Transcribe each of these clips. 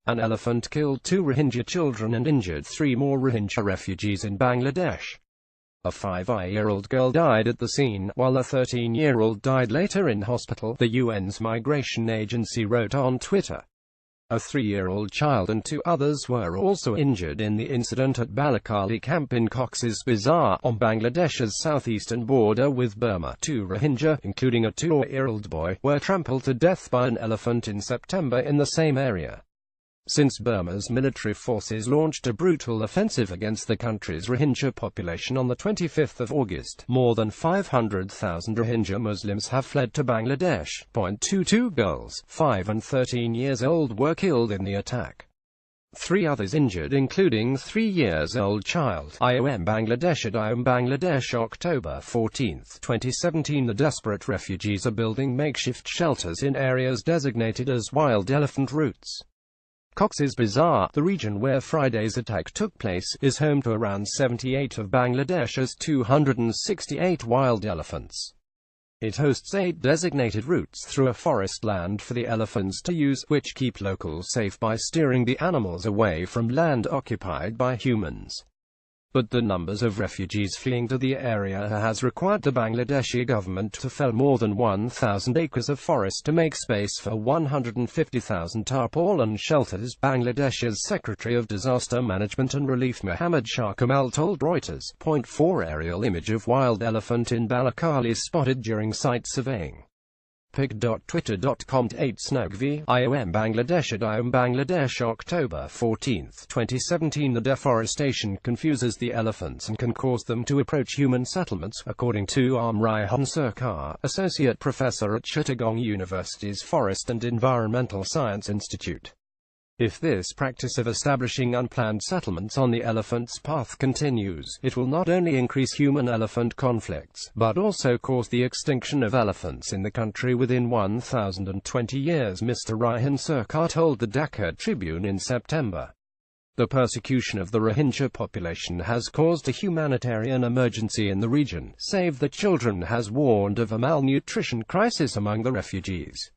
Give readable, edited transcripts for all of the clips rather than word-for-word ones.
An elephant killed 2 Rohingya children and injured 3 more Rohingya refugees in Bangladesh. A 5-year-old girl died at the scene, while a 13-year-old died later in hospital, the UN's migration agency wrote on Twitter. A 3-year-old child and 2 others were also injured in the incident at Balakali camp in Cox's Bazar, on Bangladesh's southeastern border with Burma. 2 Rohingya, including a 2-year-old boy, were trampled to death by an elephant in September in the same area. Since Burma's military forces launched a brutal offensive against the country's Rohingya population on the 25th of August, more than 500,000 Rohingya Muslims have fled to Bangladesh. 22 girls, 5 and 13 years old, were killed in the attack. 3 others injured, including 3-year-old child. IOM Bangladesh, October 14, 2017. The desperate refugees are building makeshift shelters in areas designated as wild elephant routes. Cox's Bazar, the region where Friday's attack took place, is home to around 78 of Bangladesh's 268 wild elephants. It hosts 8 designated routes through a forest land for the elephants to use, which keep locals safe by steering the animals away from land occupied by humans. But the numbers of refugees fleeing to the area has required the Bangladeshi government to fell more than 1,000 acres of forest to make space for 150,000 tarpaulin shelters, Bangladesh's Secretary of Disaster Management and Relief Mohammad Shah Kamal told Reuters. 4 Aerial image of wild elephant in Balakali spotted during site surveying. Pic.twitter.com/snugv IOM Bangladesh October 14, 2017. The deforestation confuses the elephants and can cause them to approach human settlements, according to Rohingya Sarkar, associate professor at Chittagong University's Forest and Environmental Science Institute. If this practice of establishing unplanned settlements on the elephant's path continues, it will not only increase human-elephant conflicts, but also cause the extinction of elephants in the country within 1,020 years, Mr. Rohingya Sarkar told the Dhaka Tribune in September. The persecution of the Rohingya population has caused a humanitarian emergency in the region. Save the Children has warned of a malnutrition crisis among the refugees.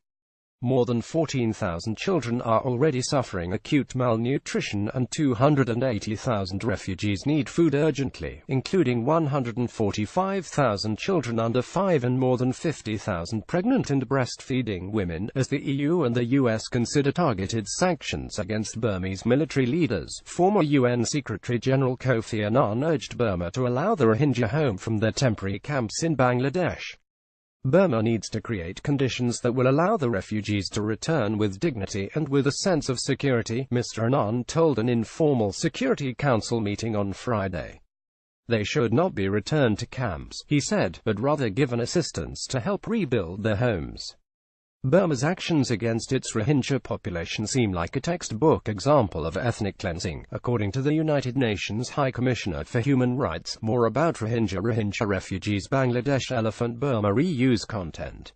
More than 14,000 children are already suffering acute malnutrition and 280,000 refugees need food urgently, including 145,000 children under 5 and more than 50,000 pregnant and breastfeeding women, as the EU and the US consider targeted sanctions against Burmese military leaders. Former UN Secretary-General Kofi Annan urged Burma to allow the Rohingya home from their temporary camps in Bangladesh. Burma needs to create conditions that will allow the refugees to return with dignity and with a sense of security, Mr. Annan told an informal Security Council meeting on Friday. They should not be returned to camps, he said, but rather given assistance to help rebuild their homes. Burma's actions against its Rohingya population seem like a textbook example of ethnic cleansing, according to the United Nations High Commissioner for Human Rights. More about Rohingya refugees. Bangladesh elephant Burma reuse content.